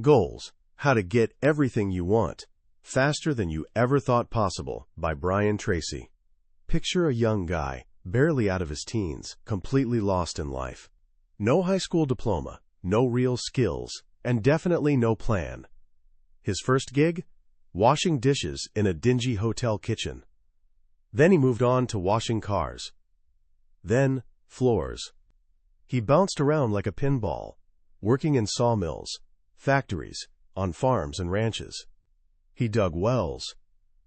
Goals: How to Get Everything You Want Faster Than You Ever Thought Possible by Brian Tracy. Picture a young guy, barely out of his teens, completely lost in life. No high school diploma, no real skills, and definitely no plan. His first gig? Washing dishes in a dingy hotel kitchen. Then he moved on to washing cars. Then, floors. He bounced around like a pinball, working in sawmills, factories, on farms and ranches. He dug wells,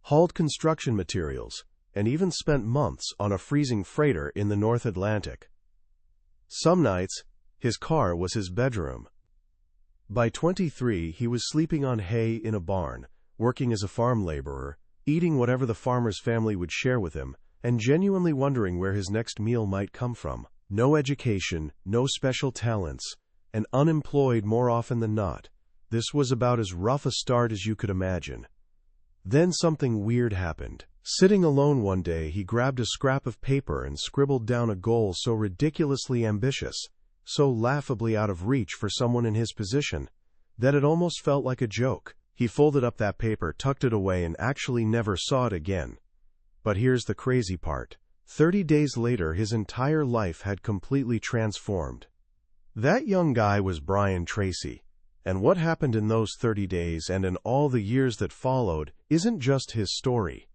hauled construction materials, and even spent months on a freezing freighter in the North Atlantic. Some nights, his car was his bedroom. By 23, he was sleeping on hay in a barn, working as a farm laborer, eating whatever the farmer's family would share with him, and genuinely wondering where his next meal might come from. No education, no special talents, and unemployed more often than not. This was about as rough a start as you could imagine. Then something weird happened. Sitting alone one day, he grabbed a scrap of paper and scribbled down a goal so ridiculously ambitious, so laughably out of reach for someone in his position, that it almost felt like a joke. He folded up that paper, tucked it away, and actually never saw it again. But here's the crazy part. 30 days later, his entire life had completely transformed. That young guy was Brian Tracy, and what happened in those 30 days and in all the years that followed isn't just his story.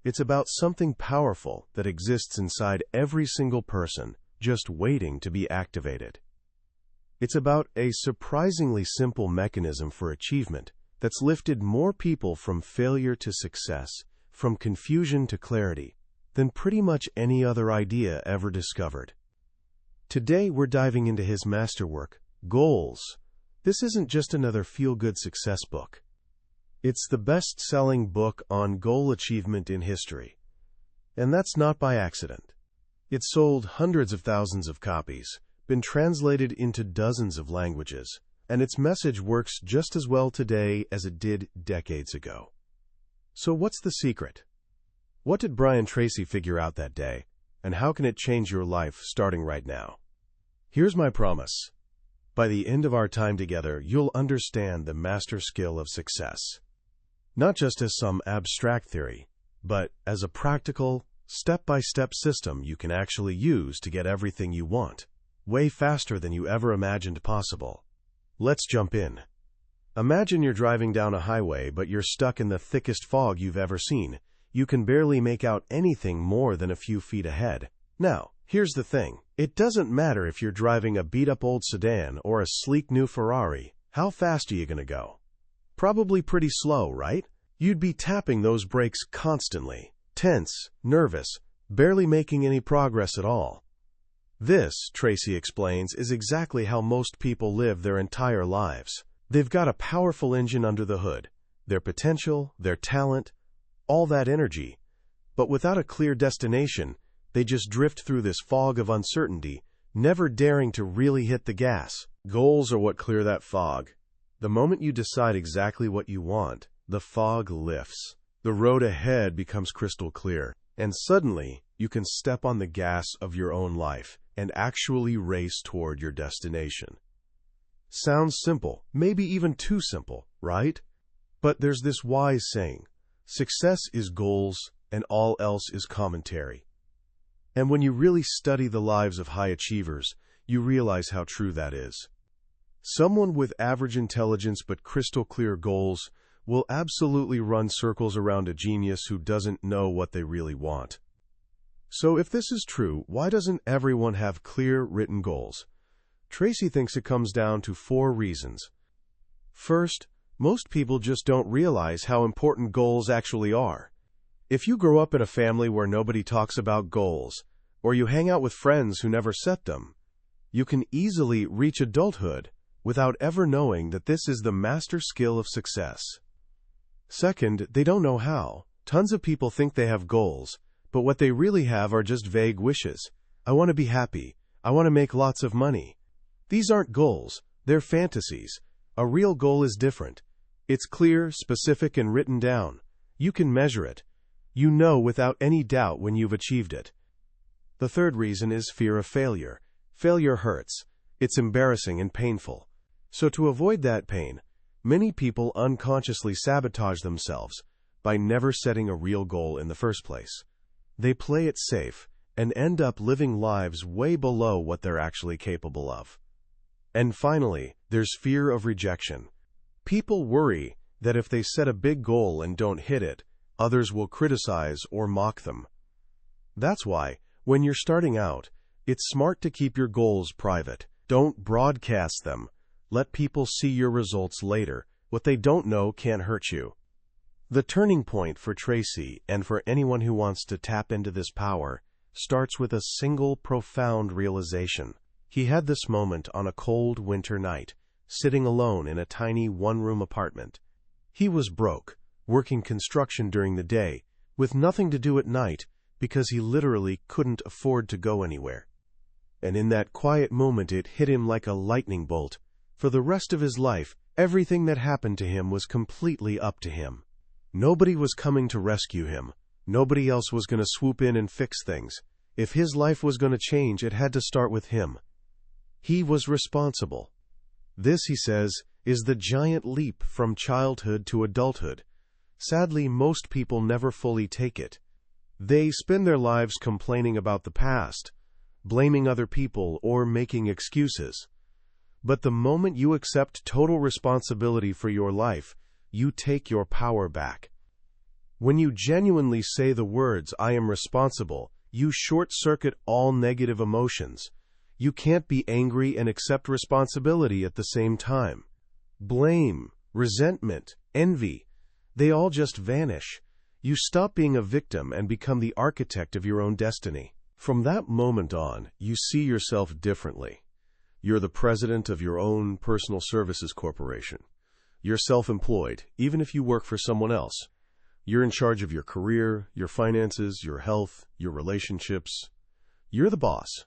It's about something powerful that exists inside every single person, just waiting to be activated. It's about a surprisingly simple mechanism for achievement that's lifted more people from failure to success, from confusion to clarity, than pretty much any other idea ever discovered. Today we're diving into his masterwork, Goals. This isn't just another feel-good success book. It's the best-selling book on goal achievement in history. And that's not by accident. It's sold hundreds of thousands of copies, been translated into dozens of languages, and its message works just as well today as it did decades ago. So what's the secret? What did Brian Tracy figure out that day, and how can it change your life starting right now? Here's my promise. By the end of our time together, you'll understand the master skill of success. Not just as some abstract theory, but as a practical, step-by-step system you can actually use to get everything you want, way faster than you ever imagined possible. Let's jump in. Imagine you're driving down a highway, but you're stuck in the thickest fog you've ever seen. You can barely make out anything more than a few feet ahead. Now, here's the thing. It doesn't matter if you're driving a beat-up old sedan or a sleek new Ferrari. How fast are you going to go? Probably pretty slow, right? You'd be tapping those brakes constantly, tense, nervous, barely making any progress at all. This, Tracy explains, is exactly how most people live their entire lives. They've got a powerful engine under the hood, their potential, their talent, all that energy, but without a clear destination, they just drift through this fog of uncertainty, never daring to really hit the gas. Goals are what clear that fog. The moment you decide exactly what you want, the fog lifts. The road ahead becomes crystal clear, and suddenly you can step on the gas of your own life and actually race toward your destination. Sounds simple, maybe even too simple, right? But there's this wise saying, success is goals and all else is commentary. And when you really study the lives of high achievers, you realize how true that is. Someone with average intelligence but crystal clear goals will absolutely run circles around a genius who doesn't know what they really want. So if this is true, why doesn't everyone have clear, written goals? Tracy thinks it comes down to 4 reasons. First, most people just don't realize how important goals actually are. If you grow up in a family where nobody talks about goals, or you hang out with friends who never set them, you can easily reach adulthood without ever knowing that this is the master skill of success. Second, they don't know how. Tons of people think they have goals, but what they really have are just vague wishes. I want to be happy. I want to make lots of money. These aren't goals, they're fantasies. A real goal is different. It's clear, specific, and written down. You can measure it. You know without any doubt when you've achieved it. The third reason is fear of failure. Failure hurts. It's embarrassing and painful. So to avoid that pain, Many people unconsciously sabotage themselves by never setting a real goal in the first place. They play it safe and end up living lives way below what they're actually capable of. And finally, there's fear of rejection. People worry that if they set a big goal and don't hit it, others will criticize or mock them. That's why, when you're starting out, it's smart to keep your goals private. Don't broadcast them. Let people see your results later. What they don't know can't hurt you. The turning point for Tracy, and for anyone who wants to tap into this power, starts with a single profound realization. He had this moment on a cold winter night, sitting alone in a tiny one-room apartment. He was broke, working construction during the day, with nothing to do at night because he literally couldn't afford to go anywhere. And in that quiet moment it hit him like a lightning bolt. For the rest of his life, everything that happened to him was completely up to him. Nobody was coming to rescue him. Nobody else was going to swoop in and fix things. If his life was going to change, it had to start with him. He was responsible. This, he says, is the giant leap from childhood to adulthood. Sadly, most people never fully take it. They spend their lives complaining about the past, blaming other people, or making excuses. But the moment you accept total responsibility for your life, you take your power back. When you genuinely say the words, "I am responsible," you short-circuit all negative emotions. You can't be angry and accept responsibility at the same time. Blame, resentment, envy, they all just vanish. You stop being a victim and become the architect of your own destiny. From that moment on, you see yourself differently. You're the president of your own personal services corporation. You're self-employed, even if you work for someone else. You're in charge of your career, your finances, your health, your relationships. You're the boss.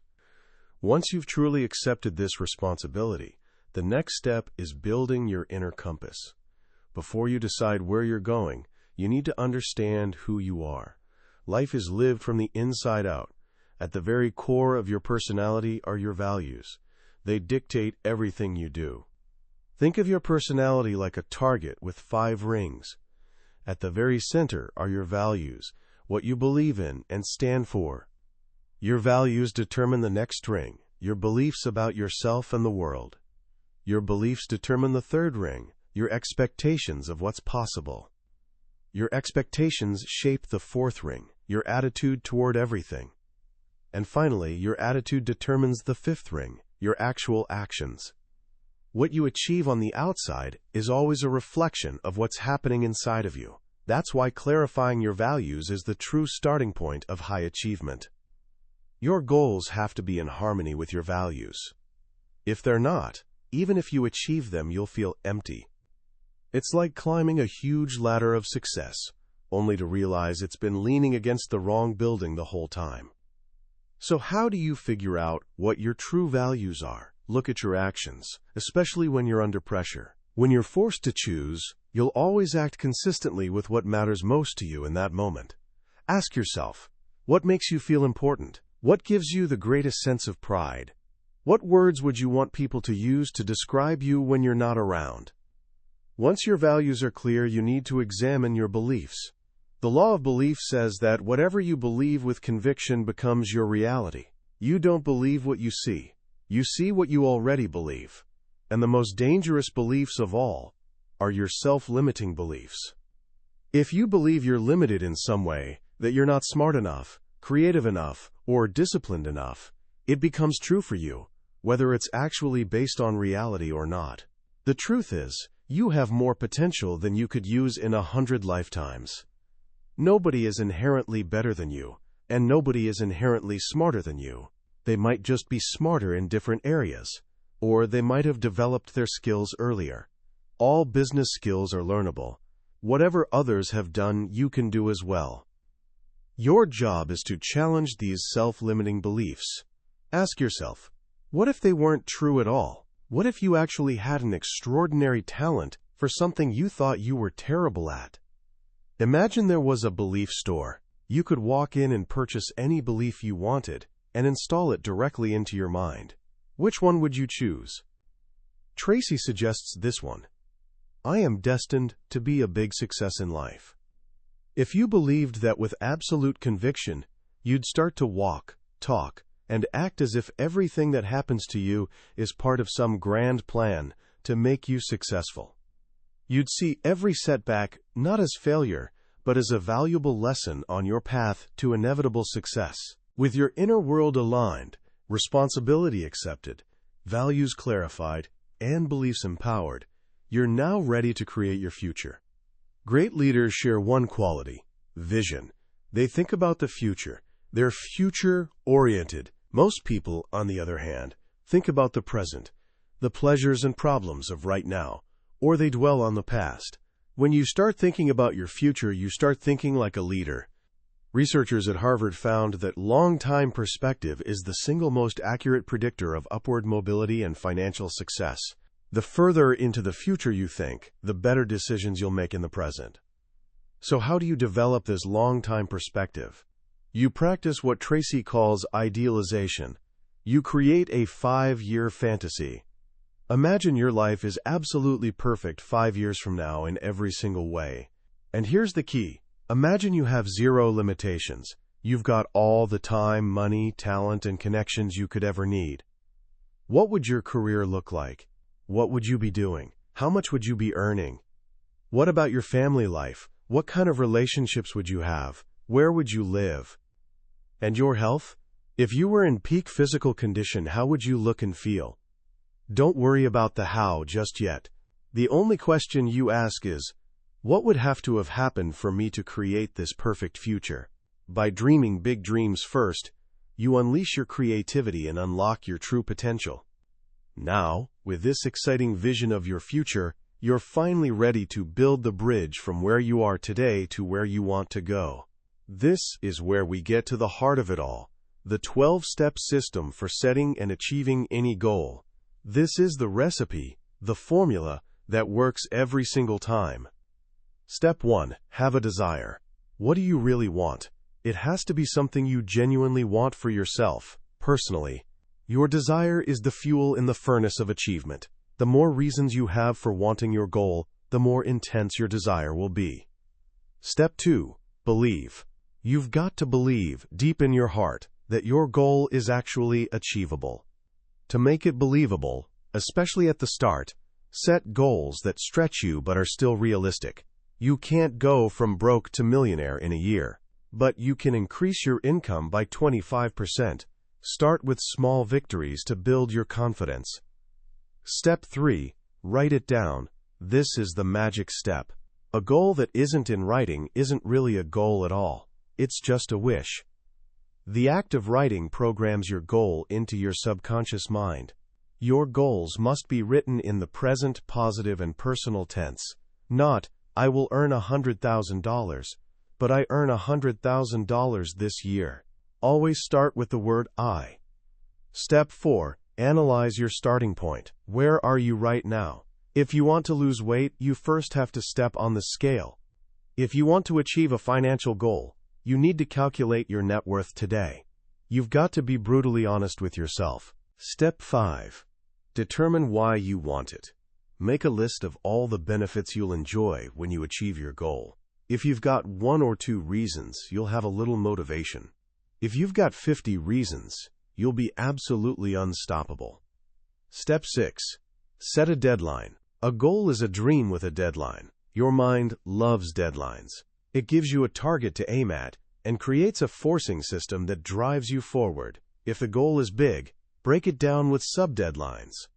Once you've truly accepted this responsibility, the next step is building your inner compass. Before you decide where you're going, you need to understand who you are. Life is lived from the inside out. At the very core of your personality are your values. They dictate everything you do. Think of your personality like a target with 5 rings. At the very center are your values, what you believe in and stand for. Your values determine the next ring, your beliefs about yourself and the world. Your beliefs determine the 3rd ring, your expectations of what's possible. Your expectations shape the 4th ring, your attitude toward everything. And finally, your attitude determines the 5th ring, your actual actions. What you achieve on the outside is always a reflection of what's happening inside of you. That's why clarifying your values is the true starting point of high achievement. Your goals have to be in harmony with your values. If they're not, even if you achieve them, you'll feel empty. It's like climbing a huge ladder of success, only to realize it's been leaning against the wrong building the whole time. So how do you figure out what your true values are? Look at your actions, especially when you're under pressure. When you're forced to choose, you'll always act consistently with what matters most to you in that moment. Ask yourself, what makes you feel important? What gives you the greatest sense of pride? What words would you want people to use to describe you when you're not around? Once your values are clear, you need to examine your beliefs. The law of belief says that whatever you believe with conviction becomes your reality. You don't believe what you see. You see what you already believe. And the most dangerous beliefs of all are your self-limiting beliefs. If you believe you're limited in some way, that you're not smart enough, creative enough, or disciplined enough, it becomes true for you, whether it's actually based on reality or not. The truth is, you have more potential than you could use in 100 lifetimes. Nobody is inherently better than you, and nobody is inherently smarter than you. They might just be smarter in different areas, or they might have developed their skills earlier. All business skills are learnable. Whatever others have done, you can do as well. Your job is to challenge these self-limiting beliefs. Ask yourself, what if they weren't true at all? What if you actually had an extraordinary talent for something you thought you were terrible at? Imagine there was a belief store. You could walk in and purchase any belief you wanted and install it directly into your mind. Which one would you choose? Tracy suggests this one. I am destined to be a big success in life. If you believed that with absolute conviction, you'd start to walk, talk, and act as if everything that happens to you is part of some grand plan to make you successful. You'd see every setback not as failure, but as a valuable lesson on your path to inevitable success. With your inner world aligned, responsibility accepted, values clarified, and beliefs empowered, you're now ready to create your future. Great leaders share one quality: vision. They think about the future. They're future-oriented. Most people, on the other hand, think about the present, the pleasures and problems of right now, or they dwell on the past. When you start thinking about your future, you start thinking like a leader. Researchers at Harvard found that long-time perspective is the single most accurate predictor of upward mobility and financial success. The further into the future you think, the better decisions you'll make in the present. So how do you develop this long-time perspective? You practice what Tracy calls idealization. You create a 5-year fantasy. Imagine your life is absolutely perfect 5 years from now in every single way. And here's the key. Imagine you have zero limitations. You've got all the time, money, talent, and connections you could ever need. What would your career look like? What would you be doing? How much would you be earning? What about your family life? What kind of relationships would you have? Where would you live? And your health? If you were in peak physical condition, how would you look and feel? Don't worry about the how just yet. The only question you ask is, what would have to have happened for me to create this perfect future? By dreaming big dreams first, you unleash your creativity and unlock your true potential. Now, with this exciting vision of your future, you're finally ready to build the bridge from where you are today to where you want to go. This is where we get to the heart of it all, the 12-step system for setting and achieving any goal. This is the recipe, the formula, that works every single time. Step 1. Have a desire. What do you really want? It has to be something you genuinely want for yourself, personally. Your desire is the fuel in the furnace of achievement. The more reasons you have for wanting your goal, the more intense your desire will be. Step 2. Believe. You've got to believe, deep in your heart, that your goal is actually achievable. To make it believable, especially at the start, set goals that stretch you but are still realistic. You can't go from broke to millionaire in a year, but you can increase your income by 25%. Start with small victories to build your confidence. Step 3. Write it down. This is the magic step. A goal that isn't in writing isn't really a goal at all. It's just a wish. The act of writing programs your goal into your subconscious mind. Your goals must be written in the present, positive, and personal tense. Not, I will earn $100,000, but I earn $100,000 this year. Always start with the word I. Step 4. Analyze your starting point. Where are you right now? If you want to lose weight, you first have to step on the scale. If you want to achieve a financial goal, you need to calculate your net worth today. You've got to be brutally honest with yourself. Step 5. Determine why you want it. Make a list of all the benefits you'll enjoy when you achieve your goal. If you've got 1 or 2 reasons, you'll have a little motivation. If you've got 50 reasons, you'll be absolutely unstoppable. Step 6. Set a deadline. A goal is a dream with a deadline. Your mind loves deadlines. It gives you a target to aim at and creates a forcing system that drives you forward. If the goal is big, break it down with sub-deadlines.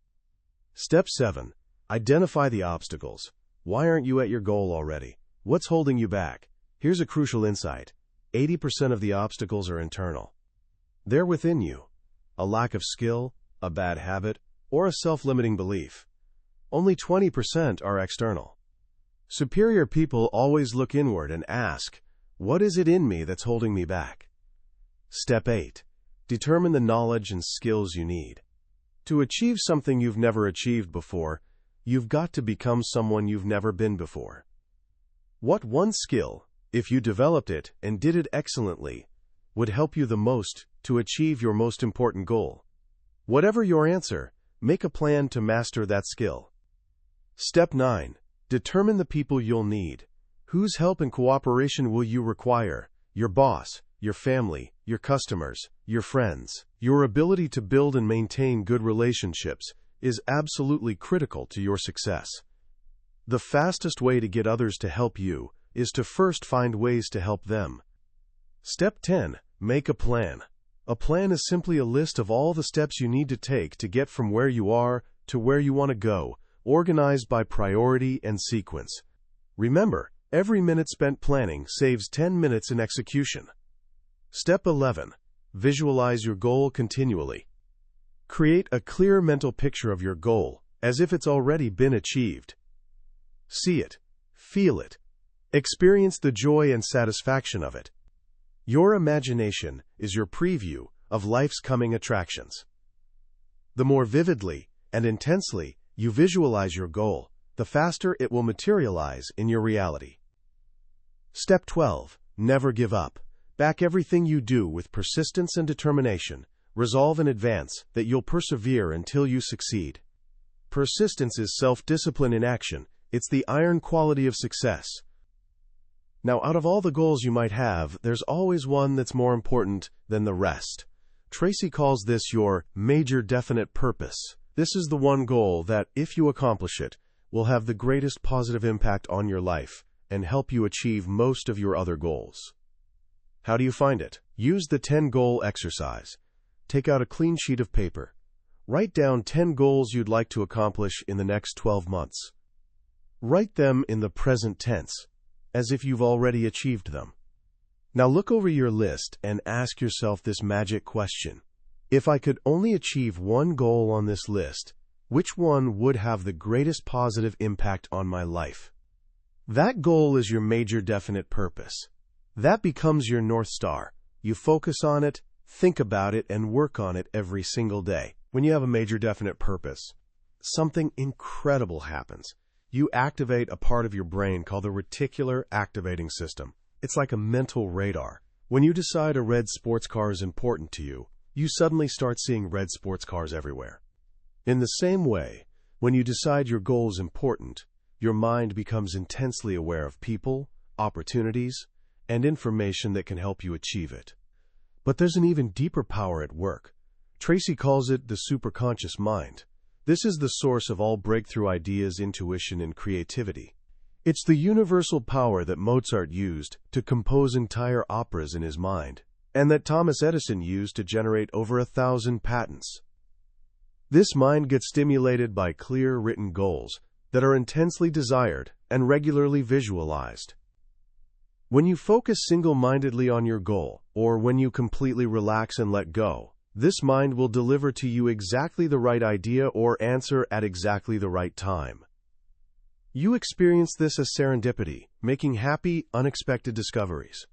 Step 7. Identify the obstacles. Why aren't you at your goal already? What's holding you back? Here's a crucial insight. 80% of the obstacles are internal. They're within you. A lack of skill, a bad habit, or a self-limiting belief. Only 20% are external. Superior people always look inward and ask, what is it in me that's holding me back? Step 8. Determine the knowledge and skills you need. To achieve something you've never achieved before, you've got to become someone you've never been before. What one skill, if you developed it and did it excellently, would help you the most to achieve your most important goal? Whatever your answer, make a plan to master that skill. Step 9. Determine the people you'll need. Whose help and cooperation will you require? Your boss, your family, your customers, your friends. Your ability to build and maintain good relationships is absolutely critical to your success. The fastest way to get others to help you is to first find ways to help them. Step 10. Make a plan. A plan is simply a list of all the steps you need to take to get from where you are to where you want to go, organized by priority and sequence. Remember, every minute spent planning saves 10 minutes in execution. Step 11. Visualize your goal continually. Create a clear mental picture of your goal, as if it's already been achieved. See it, feel it, experience the joy and satisfaction of it. Your imagination is your preview of life's coming attractions. The more vividly and intensely you visualize your goal, the faster it will materialize in your reality. Step 12. Never give up. Back everything you do with persistence and determination. Resolve in advance that you'll persevere until you succeed. Persistence is self-discipline in action. It's the iron quality of success. Now, out of all the goals you might have, there's always one that's more important than the rest. Tracy calls this your major definite purpose. This is the one goal that, if you accomplish it, will have the greatest positive impact on your life and help you achieve most of your other goals. How do you find it? Use the 10-goal exercise. Take out a clean sheet of paper. Write down 10 goals you'd like to accomplish in the next 12 months. Write them in the present tense, as if you've already achieved them. Now look over your list and ask yourself this magic question. If I could only achieve one goal on this list, which one would have the greatest positive impact on my life? That goal is your major definite purpose. That becomes your North Star. You focus on it, think about it, and work on it every single day. When you have a major definite purpose, something incredible happens. You activate a part of your brain called the reticular activating system. It's like a mental radar. When you decide a red sports car is important to you, you suddenly start seeing red sports cars everywhere. In the same way, when you decide your goal is important, your mind becomes intensely aware of people, opportunities, and information that can help you achieve it. But there's an even deeper power at work. Tracy calls it the superconscious mind. This is the source of all breakthrough ideas, intuition, and creativity. It's the universal power that Mozart used to compose entire operas in his mind, and that Thomas Edison used to generate over 1,000 patents. This mind gets stimulated by clear written goals that are intensely desired and regularly visualized. When you focus single-mindedly on your goal, or when you completely relax and let go, this mind will deliver to you exactly the right idea or answer at exactly the right time. You experience this as serendipity, making happy, unexpected discoveries.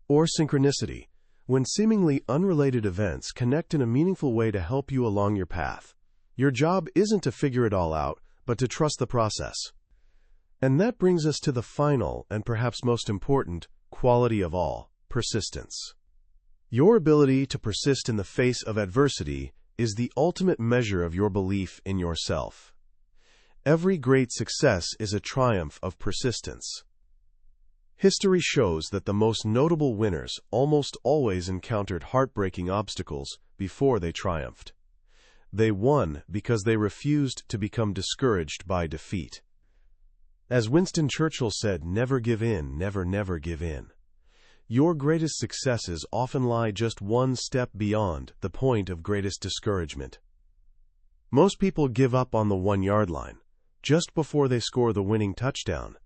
Or synchronicity, when seemingly unrelated events connect in a meaningful way to help you along your path. Your job isn't to figure it all out, but to trust the process. And that brings us to the final, and perhaps most important, quality of all, persistence. Your ability to persist in the face of adversity is the ultimate measure of your belief in yourself. Every great success is a triumph of persistence. History shows that the most notable winners almost always encountered heartbreaking obstacles before they triumphed. They won because they refused to become discouraged by defeat. As Winston Churchill said, never give in, never, never give in. Your greatest successes often lie just one step beyond the point of greatest discouragement. Most people give up on the 1-yard line, just before they score the winning touchdown.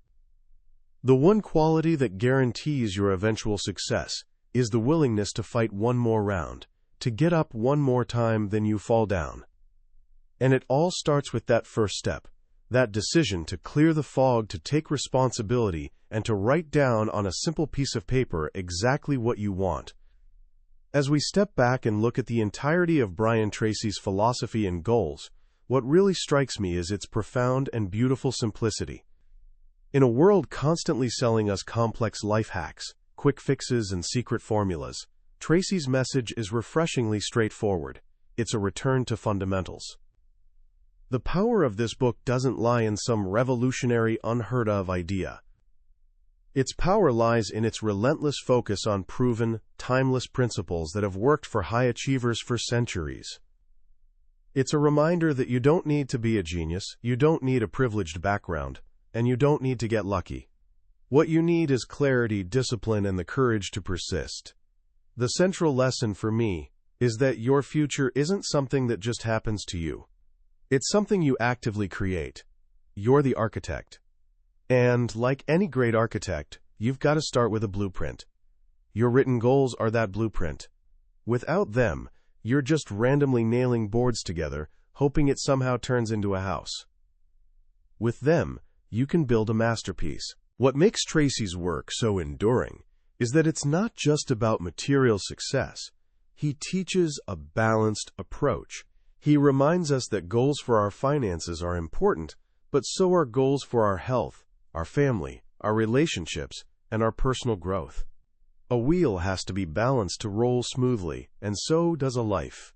The one quality that guarantees your eventual success is the willingness to fight one more round, to get up one more time than you fall down. And it all starts with that first step, that decision to clear the fog, to take responsibility, and to write down on a simple piece of paper exactly what you want. As we step back and look at the entirety of Brian Tracy's philosophy and goals, what really strikes me is its profound and beautiful simplicity. In a world constantly selling us complex life hacks, quick fixes, and secret formulas, Tracy's message is refreshingly straightforward. It's a return to fundamentals. The power of this book doesn't lie in some revolutionary, unheard-of idea. Its power lies in its relentless focus on proven, timeless principles that have worked for high achievers for centuries. It's a reminder that you don't need to be a genius, you don't need a privileged background, and you don't need to get lucky. What you need is clarity, discipline, and the courage to persist. The central lesson for me is that your future isn't something that just happens to you. It's something you actively create. You're the architect. And, like any great architect, you've got to start with a blueprint. Your written goals are that blueprint. Without them, you're just randomly nailing boards together, hoping it somehow turns into a house. With them, you can build a masterpiece. What makes Tracy's work so enduring is that it's not just about material success. He teaches a balanced approach. He reminds us that goals for our finances are important, but so are goals for our health, our family, our relationships, and our personal growth. A wheel has to be balanced to roll smoothly, and so does a life.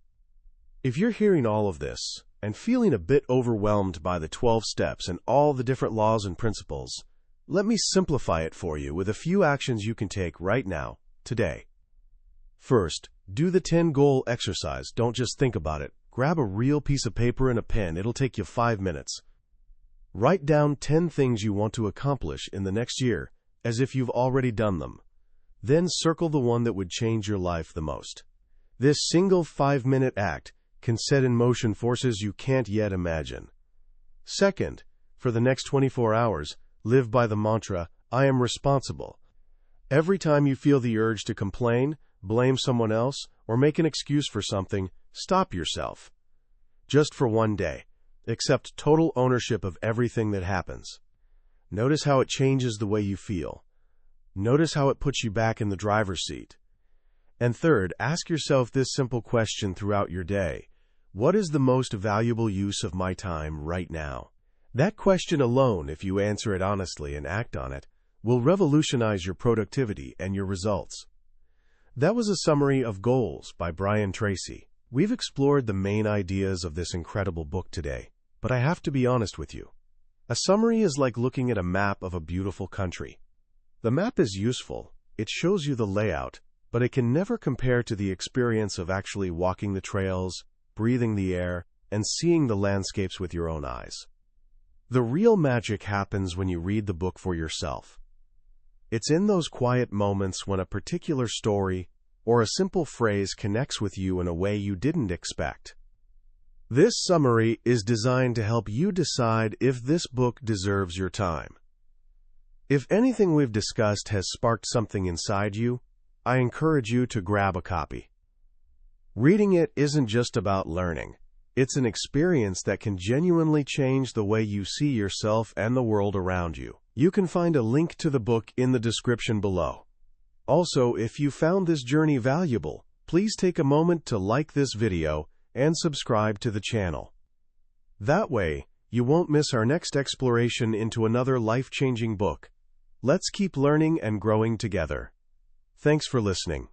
If you're hearing all of this and feeling a bit overwhelmed by the 12 steps and all the different laws and principles, let me simplify it for you with a few actions you can take right now, today. First, do the 10-goal exercise. Don't just think about it. Grab a real piece of paper and a pen. It'll take you 5 minutes. Write down 10 things you want to accomplish in the next year, as if you've already done them. Then circle the one that would change your life the most. This single 5-minute act can set in motion forces you can't yet imagine. Second, for the next 24 hours, live by the mantra, I am responsible. Every time you feel the urge to complain, blame someone else, or make an excuse for something, stop yourself. Just for one day, accept total ownership of everything that happens. Notice how it changes the way you feel. Notice how it puts you back in the driver's seat. And third, ask yourself this simple question throughout your day. What is the most valuable use of my time right now? That question alone, if you answer it honestly and act on it, will revolutionize your productivity and your results. That was a summary of Goals by Brian Tracy. We've explored the main ideas of this incredible book today, but I have to be honest with you. A summary is like looking at a map of a beautiful country. The map is useful, it shows you the layout, but it can never compare to the experience of actually walking the trails, breathing the air, and seeing the landscapes with your own eyes. The real magic happens when you read the book for yourself. It's in those quiet moments when a particular story or a simple phrase connects with you in a way you didn't expect. This summary is designed to help you decide if this book deserves your time. If anything we've discussed has sparked something inside you, I encourage you to grab a copy. Reading it isn't just about learning. It's an experience that can genuinely change the way you see yourself and the world around you. You can find a link to the book in the description below. Also, if you found this journey valuable, please take a moment to like this video and subscribe to the channel. That way, you won't miss our next exploration into another life-changing book. Let's keep learning and growing together. Thanks for listening.